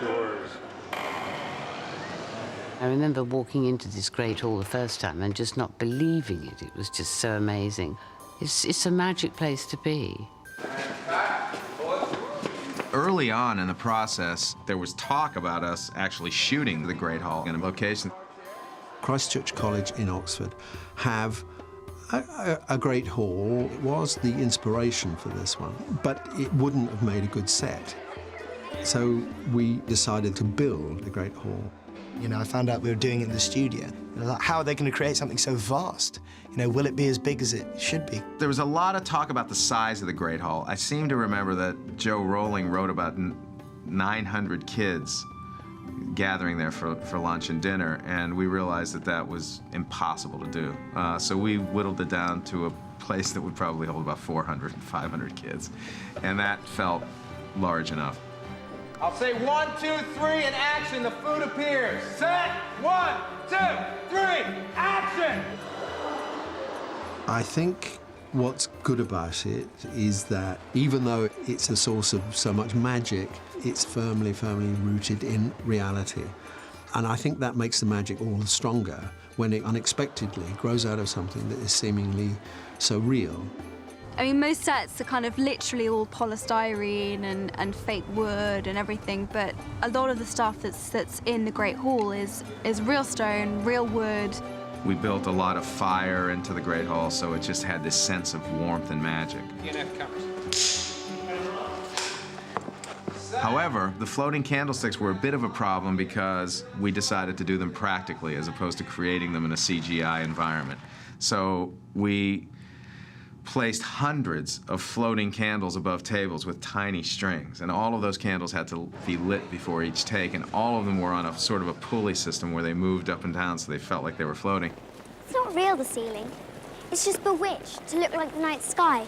Doors. I remember walking into this great hall the first time and just not believing it. It was just so amazing. It's a magic place to be. Early on in the process, there was talk about us actually shooting the Great Hall in a location. Christchurch College in Oxford have a great hall. It was the inspiration for this one, but it wouldn't have made a good set. So we decided to build the Great Hall. You know, I found out we were doing it in the studio. You know, like, how are they going to create something so vast? You know, will it be as big as it should be? There was a lot of talk about the size of the Great Hall. I seem to remember that Joe Rowling wrote about 900 kids gathering there for lunch and dinner, and we realized that that was impossible to do. So we whittled it down to a place that would probably hold about 400 and 500 kids, and that felt large enough. I'll say 1, 2, 3, and action. The food appears. Set. 1, 2, 3, action! I think what's good about it is that even though it's a source of so much magic, it's firmly rooted in reality. And I think that makes the magic all the stronger when it unexpectedly grows out of something that is seemingly so real. I mean, most sets are kind of literally all polystyrene and fake wood and everything, but a lot of the stuff that's in the Great Hall is real stone, real wood. We built a lot of fire into the Great Hall, so it just had this sense of warmth and magic. However, the floating candlesticks were a bit of a problem because we decided to do them practically as opposed to creating them in a CGI environment. So we placed hundreds of floating candles above tables with tiny strings, and all of those candles had to be lit before each take, and all of them were on a sort of a pulley system where they moved up and down so they felt like they were floating. It's not real, the ceiling. It's just bewitched to look like the night sky.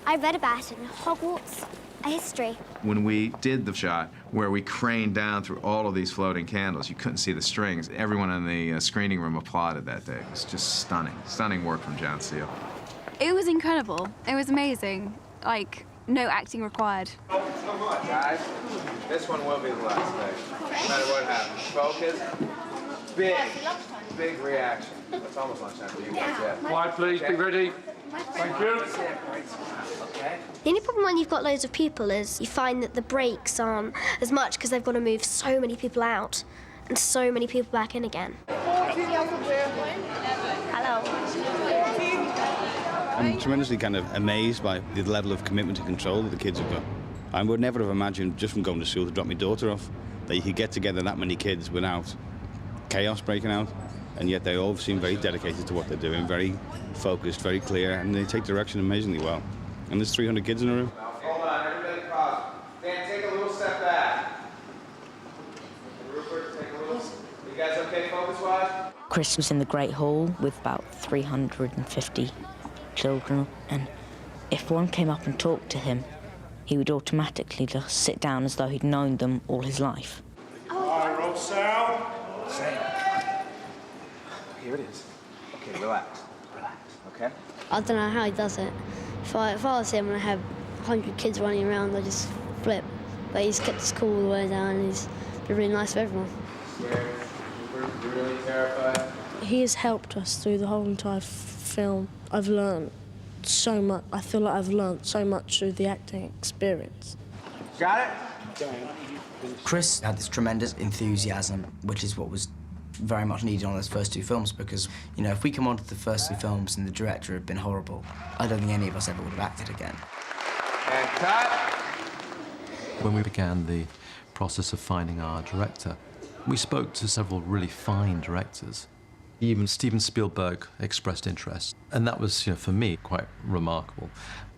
I read about it in Hogwarts, a history. When we did the shot where we craned down through all of these floating candles, you couldn't see the strings. Everyone in the screening room applauded that day. It was just stunning. Stunning work from John Seal. It was incredible. It was amazing. Like, no acting required. Come on, guys. This one will be the last day. No matter what happens. Focus. Big reaction. It's almost lunchtime for you guys, yeah. Quiet, please. Be ready. Thank you. The only problem when you've got loads of people is you find that the breaks aren't as much because they've got to move so many people out and so many people back in again. I'm tremendously kind of amazed by the level of commitment and control that the kids have got. I would never have imagined, just from going to school to drop my daughter off, that you could get together that many kids without chaos breaking out, and yet they all seem very dedicated to what they're doing, very focused, very clear, and they take direction amazingly well. And there's 300 kids in the room. Hold on, everybody pause. Dan, take a little step back. Rupert, take a little. You guys okay focus-wise? Chris was in the Great Hall with about 350 children, and if one came up and talked to him, he would automatically just sit down as though he'd known them all his life. All right, roll sound. Here it is. Okay, relax. Relax, okay? I don't know how he does it. If I was him and I had 100 kids running around, I'd just flip. But he's kept his cool all the way down, and he's been really nice for everyone. Scared? You're really terrified? He has helped us through the whole entire film. I've learned so much. I feel like I've learned so much through the acting experience. Got it? Chris had this tremendous enthusiasm, which is what was very much needed on those first two films, because, you know, if we come onto the first two films and the director had been horrible, I don't think any of us ever would have acted again. And cut! When we began the process of finding our director, we spoke to several really fine directors. Even Steven Spielberg expressed interest, and that was, you know, for me, quite remarkable.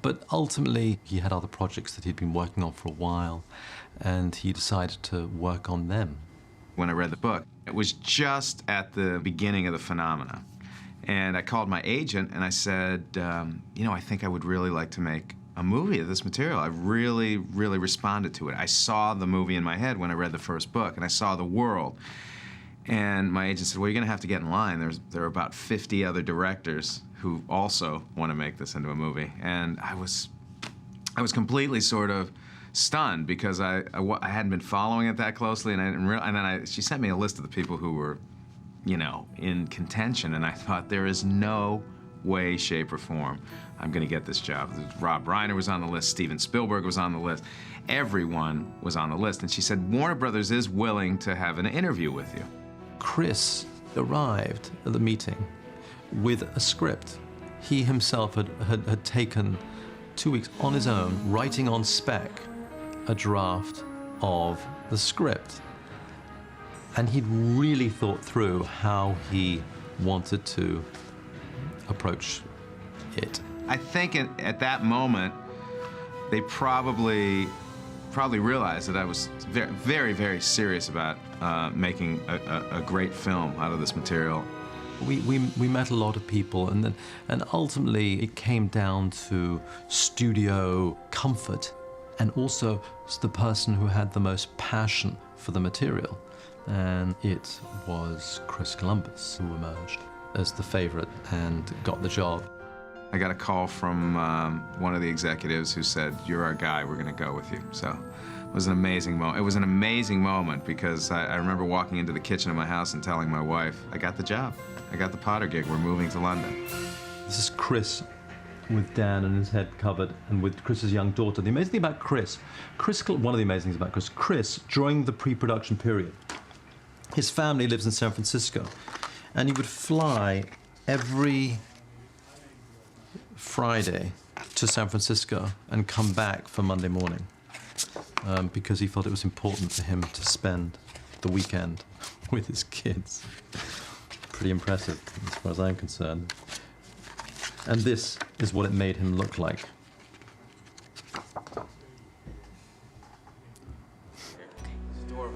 But ultimately, he had other projects that he'd been working on for a while, and he decided to work on them. When I read the book, it was just at the beginning of the phenomena. And I called my agent and I said, you know, I think I would really like to make a movie of this material. I really, really responded to it. I saw the movie in my head when I read the first book, and I saw the world. And my agent said, well, you're going to have to get in line. There are about 50 other directors who also want to make this into a movie. And I was completely sort of stunned because I hadn't been following it that closely, and I didn't and then she sent me a list of the people who were, you know, in contention, and I thought, there is no way, shape, or form I'm going to get this job. Rob Reiner was on the list, Steven Spielberg was on the list, everyone was on the list, and she said, Warner Brothers is willing to have an interview with you. Chris arrived at the meeting with a script. He himself had taken 2 weeks on his own, writing on spec a draft of the script. And he'd really thought through how he wanted to approach it. I think at that moment, they probably realized that I was very, very, very serious about making a great film out of this material. We met a lot of people, and ultimately it came down to studio comfort, and also the person who had the most passion for the material. And it was Chris Columbus who emerged as the favorite and got the job. I got a call from one of the executives who said, you're our guy, we're gonna go with you. So it was an amazing moment. It was an amazing moment because I remember walking into the kitchen of my house and telling my wife, I got the job. I got the Potter gig, we're moving to London. This is Chris with Dan and his head covered, and with Chris's young daughter. The amazing thing about Chris, one of the amazing things about Chris, during the pre-production period, his family lives in San Francisco, and he would fly every Friday to San Francisco and come back for Monday morning because he felt it was important for him to spend the weekend with his kids. Pretty impressive as far as I'm concerned. And this is what it made him look like.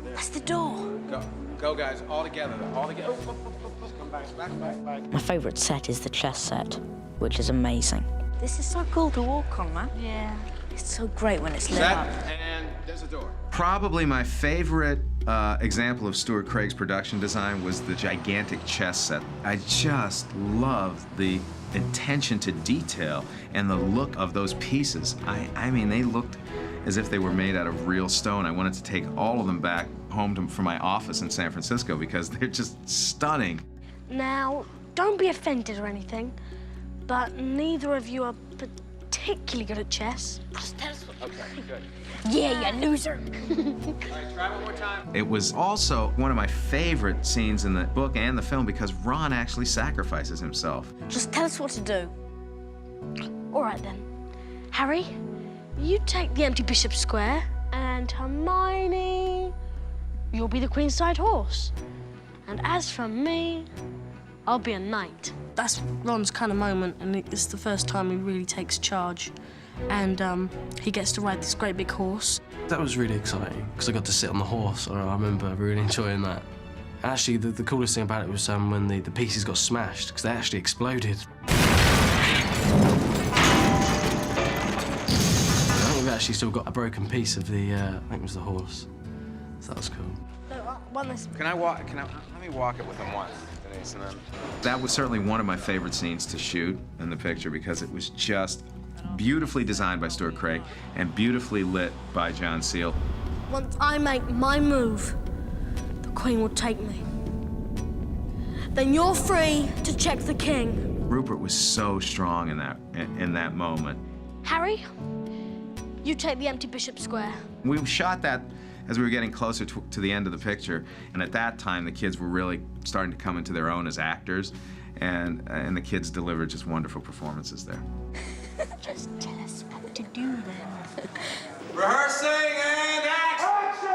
That's the door. Go, guys, all together. All together. Oh, come back. My favourite set is the chess set, which is amazing. This is so cool to walk on, man. Yeah. It's so great when it's lit up. And there's a door. Probably my favorite example of Stuart Craig's production design was the gigantic chess set. I just loved the attention to detail and the look of those pieces. I mean, they looked as if they were made out of real stone. I wanted to take all of them back home from my office in San Francisco because they're just stunning. Now, don't be offended or anything, but neither of you are particularly good at chess. Okay, good. Yeah, you loser. All right, try one more time. It was also one of my favorite scenes in the book and the film because Ron actually sacrifices himself. Just tell us what to do. All right, then. Harry, you take the empty bishop square, and Hermione, you'll be the queenside horse. And as for me, I'll be a knight. That's Ron's kind of moment, and it's the first time he really takes charge. And he gets to ride this great big horse. That was really exciting, because I got to sit on the horse. I remember really enjoying that. And actually, the coolest thing about it was when the pieces got smashed, because they actually exploded. I think we've actually still got a broken piece of the, I think it was the horse. So that was cool. Can I walk? Let me walk it with him once, Denise, and then. That was certainly one of my favorite scenes to shoot in the picture because it was just beautifully designed by Stuart Craig and beautifully lit by John Seale. Once I make my move, the Queen will take me. Then you're free to check the King. Rupert was so strong in that moment. Harry, you take the empty bishop square. We shot that as we were getting closer to the end of the picture, and at that time the kids were really starting to come into their own as actors, and the kids delivered just wonderful performances there. Just tell us what to do then. Rehearsing and action!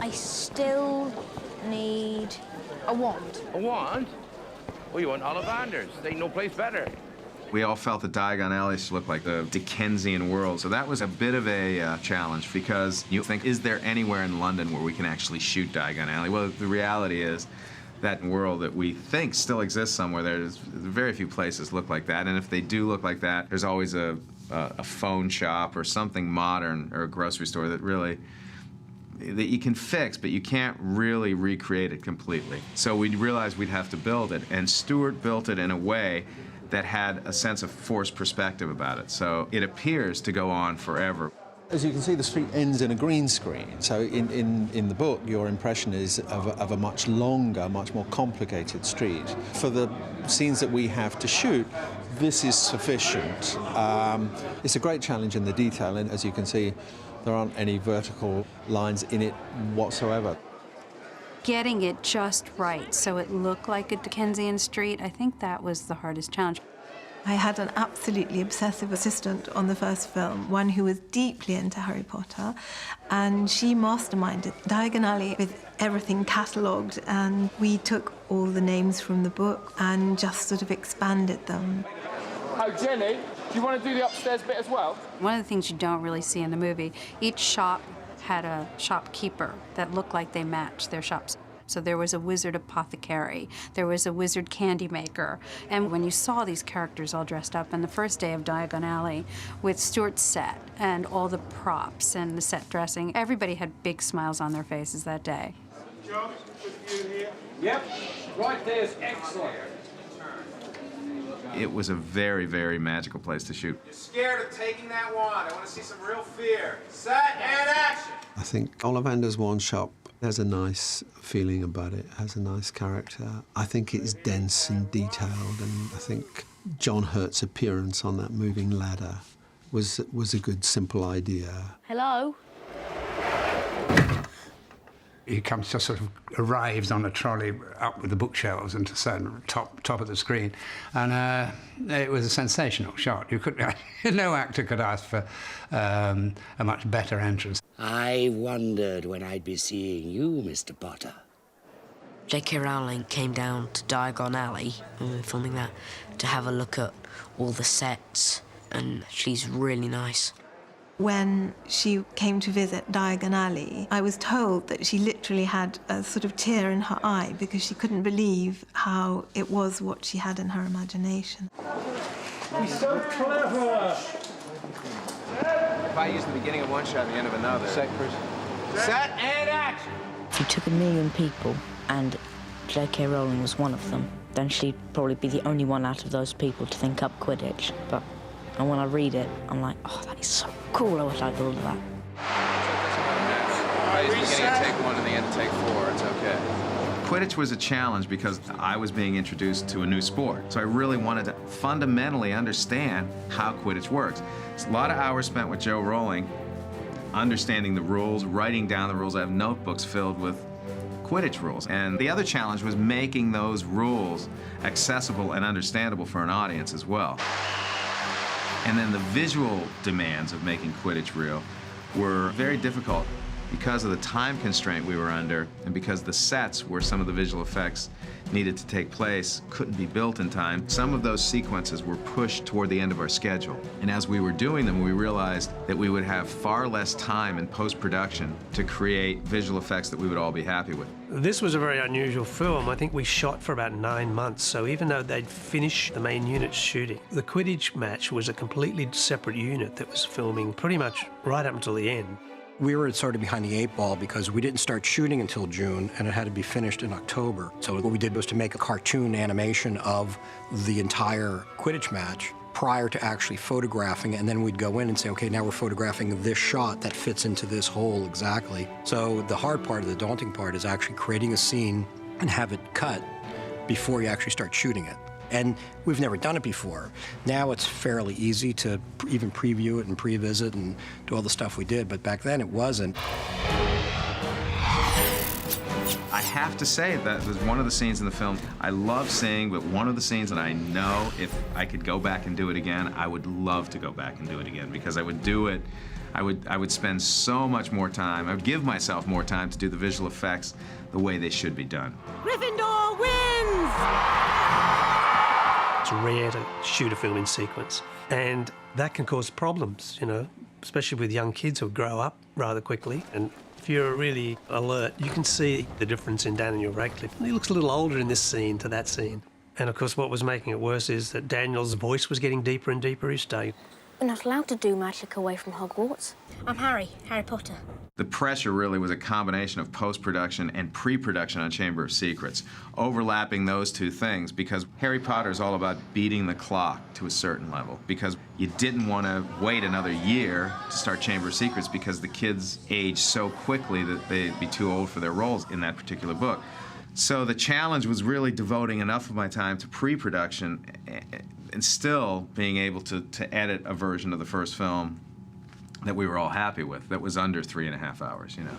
I still need a wand. A wand? Oh, you want Ollivanders? There ain't no place better. We all felt that Diagon Alley should look like the Dickensian world, so that was a bit of a challenge because you think, is there anywhere in London where we can actually shoot Diagon Alley? Well, the reality is That world that we think still exists somewhere, there's very few places look like that, and if they do look like that, there's always a phone shop or something modern or a grocery store that you can fix, but you can't really recreate it completely. So we realized we'd have to build it, and Stuart built it in a way that had a sense of forced perspective about it. So it appears to go on forever. As you can see, the street ends in a green screen. So in the book, your impression is of a much longer, much more complicated street. For the scenes that we have to shoot, this is sufficient. It's a great challenge in the detail, and as you can see, there aren't any vertical lines in it whatsoever. Getting it just right so it looked like a Dickensian street, I think that was the hardest challenge. I had an absolutely obsessive assistant on the first film, one who was deeply into Harry Potter, and she masterminded Diagon Alley with everything catalogued, and we took all the names from the book and just sort of expanded them. Oh, Jenny, do you want to do the upstairs bit as well? One of the things you don't really see in the movie, each shop had a shopkeeper that looked like they matched their shops. So there was a wizard apothecary, there was a wizard candy maker, and when you saw these characters all dressed up on the first day of Diagon Alley with Stuart's set and all the props and the set dressing, everybody had big smiles on their faces that day. John, good view here. Yep, right there's excellent. It was a very, very magical place to shoot. You're scared of taking that wand. I want to see some real fear. Set and action! I think Ollivander's wand shop has a nice feeling about it, has a nice character. I think it's dense and detailed, and I think John Hurt's appearance on that moving ladder was a good, simple idea. Hello? He comes, just sort of arrives on a trolley up with the bookshelves and to top of the screen, and it was a sensational shot. You couldn't, no actor could ask for a much better entrance. I wondered when I'd be seeing you, Mr. Potter. J.K. Rowling came down to Diagon Alley, when we were filming that, to have a look at all the sets, and she's really nice. When she came to visit Diagon Alley, I was told that she literally had a sort of tear in her eye because she couldn't believe how it was what she had in her imagination. He's so clever! If I use the beginning of one shot and the end of another. Set, Chris. Set and action! If you took 1 million people and J.K. Rowling was one of them, then she'd probably be the only one out of those people to think up Quidditch. And when I read it, I'm like, oh, that is so cool. I wish I thought of that. If I use the beginning of take 1 and the end of take 4, it's okay. Quidditch was a challenge because I was being introduced to a new sport. So I really wanted to fundamentally understand how Quidditch works. It's a lot of hours spent with Joe Rowling, understanding the rules, writing down the rules. I have notebooks filled with Quidditch rules. And the other challenge was making those rules accessible and understandable for an audience as well. And then the visual demands of making Quidditch real were very difficult because of the time constraint we were under and because the sets where some of the visual effects needed to take place couldn't be built in time. Some of those sequences were pushed toward the end of our schedule. And as we were doing them, we realized that we would have far less time in post-production to create visual effects that we would all be happy with. This was a very unusual film. I think we shot for about 9 months, so even though they'd finished the main unit shooting, the Quidditch match was a completely separate unit that was filming pretty much right up until the end. We were sort of behind the 8 ball because we didn't start shooting until June, and it had to be finished in October. So what we did was to make a cartoon animation of the entire Quidditch match prior to actually photographing, and then we'd go in and say, okay, now we're photographing this shot that fits into this hole exactly. So the hard part, the daunting part, is actually creating a scene and have it cut before you actually start shooting it. And we've never done it before. Now it's fairly easy to even preview it and pre-visit and do all the stuff we did, but back then it wasn't. I have to say that was one of the scenes in the film I love seeing, but one of the scenes that I know if I could go back and do it again, I would love to go back and do it again because I would do it, I would spend so much more time, I would give myself more time to do the visual effects the way they should be done. Gryffindor wins! It's rare to shoot a film in sequence, and that can cause problems, you know, especially with young kids who grow up rather quickly and If you're really alert, you can see the difference in Daniel Radcliffe. He looks a little older in this scene to that scene. And of course, what was making it worse is that Daniel's voice was getting deeper and deeper each day. We're not allowed to do magic away from Hogwarts. I'm Harry Potter. The pressure really was a combination of post-production and pre-production on Chamber of Secrets, overlapping those two things, because Harry Potter is all about beating the clock to a certain level, because you didn't want to wait another year to start Chamber of Secrets because the kids age so quickly that they'd be too old for their roles in that particular book. So the challenge was really devoting enough of my time to pre-production and still being able to edit a version of the first film that we were all happy with, that was under 3.5 hours, you know.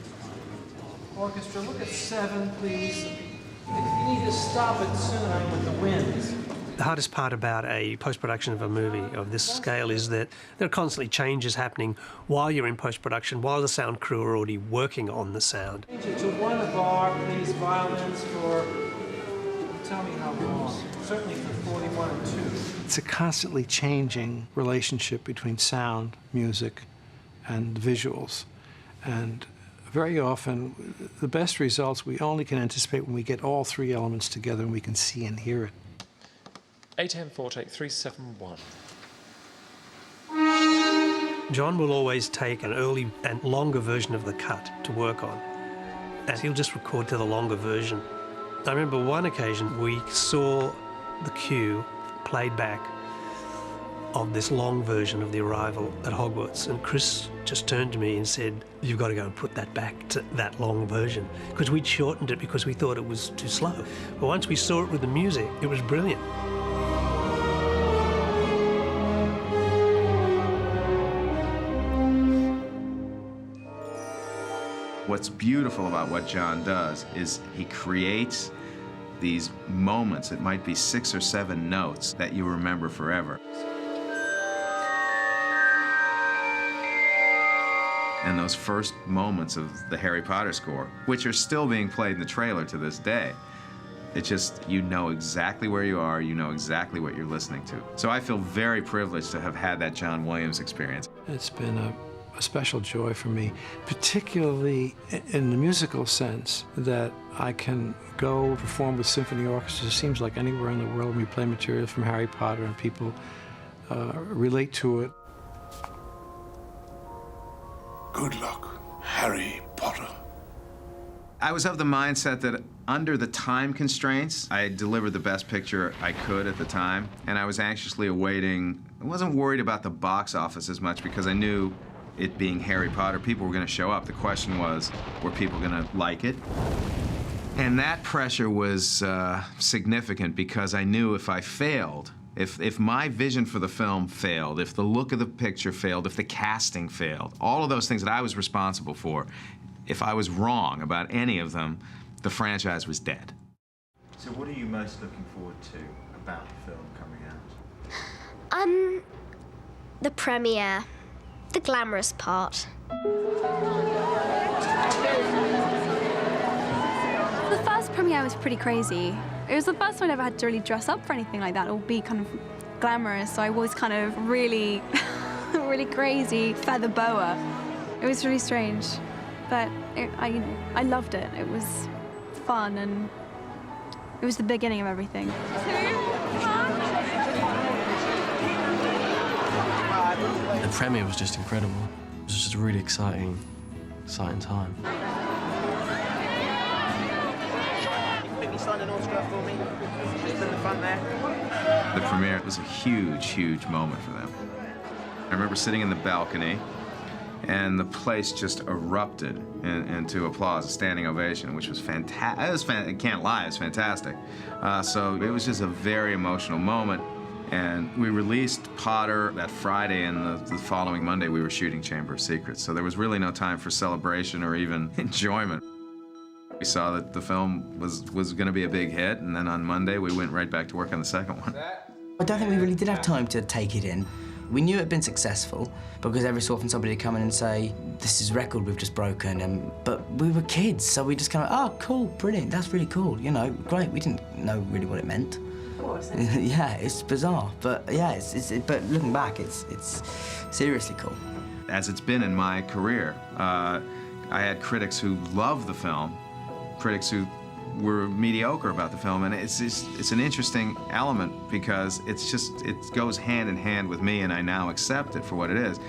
Orchestra, look at 7, please. You need to stop it soon, I'm with the winds. The hardest part about a post-production of a movie of this scale is that there are constantly changes happening while you're in post-production, while the sound crew are already working on the sound. Change it to 1 bar, please, violins for, tell me how long. Certainly for 41 and 2. It's a constantly changing relationship between sound, music, and visuals. And very often, the best results we only can anticipate when we get all 3 elements together and we can see and hear it. 8-4, take 371. John will always take an early and longer version of the cut to work on, and he'll just record to the longer version. I remember one occasion we saw the cue played back of this long version of the arrival at Hogwarts, and Chris just turned to me and said, "You've got to go and put that back to that long version," because we'd shortened it because we thought it was too slow. But once we saw it with the music, it was brilliant. What's beautiful about what John does is he creates these moments, it might be 6 or 7 notes, that you remember forever. And those first moments of the Harry Potter score, which are still being played in the trailer to this day, it just, you know exactly where you are, you know exactly what you're listening to. So I feel very privileged to have had that John Williams experience. It's been a special joy for me, particularly in the musical sense, that I can go perform with symphony orchestras. It seems like anywhere in the world we play material from Harry Potter and people relate to it. Good luck, Harry Potter. I was of the mindset that under the time constraints, I delivered the best picture I could at the time, and I was anxiously awaiting. I wasn't worried about the box office as much because I knew it being Harry Potter, people were going to show up. The question was, were people going to like it? And that pressure was significant because I knew if I failed, if my vision for the film failed, if the look of the picture failed, if the casting failed, all of those things that I was responsible for, if I was wrong about any of them, the franchise was dead. So what are you most looking forward to about the film coming out? The premiere. The glamorous part. The first premiere was pretty crazy. It was the first time I ever had to really dress up for anything like that or be kind of glamorous, so I was kind of really, really crazy feather boa. It was really strange, but I loved it. It was fun and it was the beginning of everything. The premiere was just incredible. It was just a really exciting time. Quickly sign an autograph for me. Just in the front there. The premiere was a huge, huge moment for them. I remember sitting in the balcony, and the place just erupted into applause, a standing ovation, which was fantastic. I can't lie, it was fantastic. So it was just a very emotional moment. And we released Potter that Friday, and the following Monday we were shooting Chamber of Secrets. So there was really no time for celebration or even enjoyment. We saw that the film was going to be a big hit, and then on Monday we went right back to work on the second one. I don't think we really did have time to take it in. We knew it had been successful because every so often somebody would come in and say, "This is a record we've just broken," but we were kids, so we just kind of, "Oh, cool, brilliant, that's really cool, you know, great." We didn't know really what it meant. Yeah, it's bizarre, but yeah, but looking back, it's seriously cool. As it's been in my career, I had critics who loved the film, critics who were mediocre about the film, and it's an interesting element because it goes hand in hand with me, and I now accept it for what it is.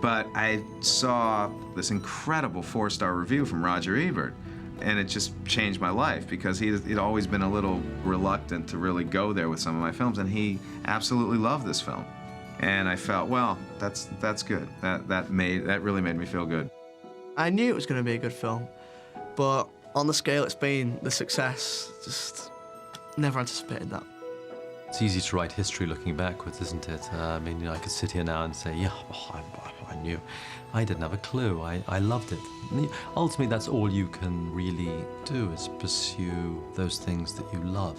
But I saw this incredible 4-star review from Roger Ebert, and it just changed my life because he'd always been a little reluctant to really go there with some of my films, and he absolutely loved this film. And I felt, well, that's good. That really made me feel good. I knew it was going to be a good film, but on the scale it's been, the success, just never anticipated that. It's easy to write history looking backwards, isn't it? I mean, I could sit here now and say, yeah, I knew. I didn't have a clue. I loved it. Ultimately, that's all you can really do, is pursue those things that you love.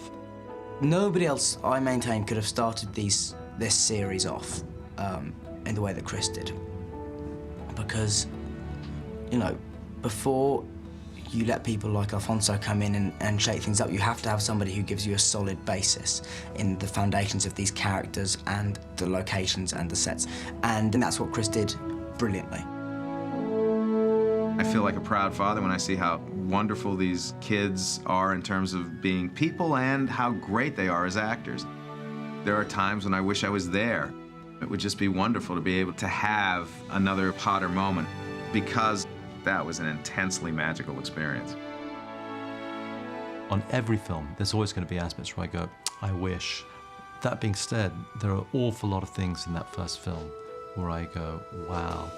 Nobody else, I maintain, could have started this series off in the way that Chris did. Because, you know, before you let people like Alfonso come in and shake things up, you have to have somebody who gives you a solid basis in the foundations of these characters and the locations and the sets. And that's what Chris did brilliantly. I feel like a proud father when I see how wonderful these kids are in terms of being people and how great they are as actors. There are times when I wish I was there. It would just be wonderful to be able to have another Potter moment because that was an intensely magical experience. On every film, there's always going to be aspects where I go, I wish. That being said, there are an awful lot of things in that first film where I go, wow,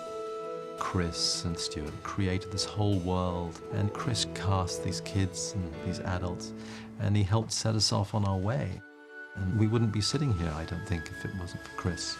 Chris and Stuart created this whole world, and Chris cast these kids and these adults, and he helped set us off on our way. And we wouldn't be sitting here, I don't think, if it wasn't for Chris.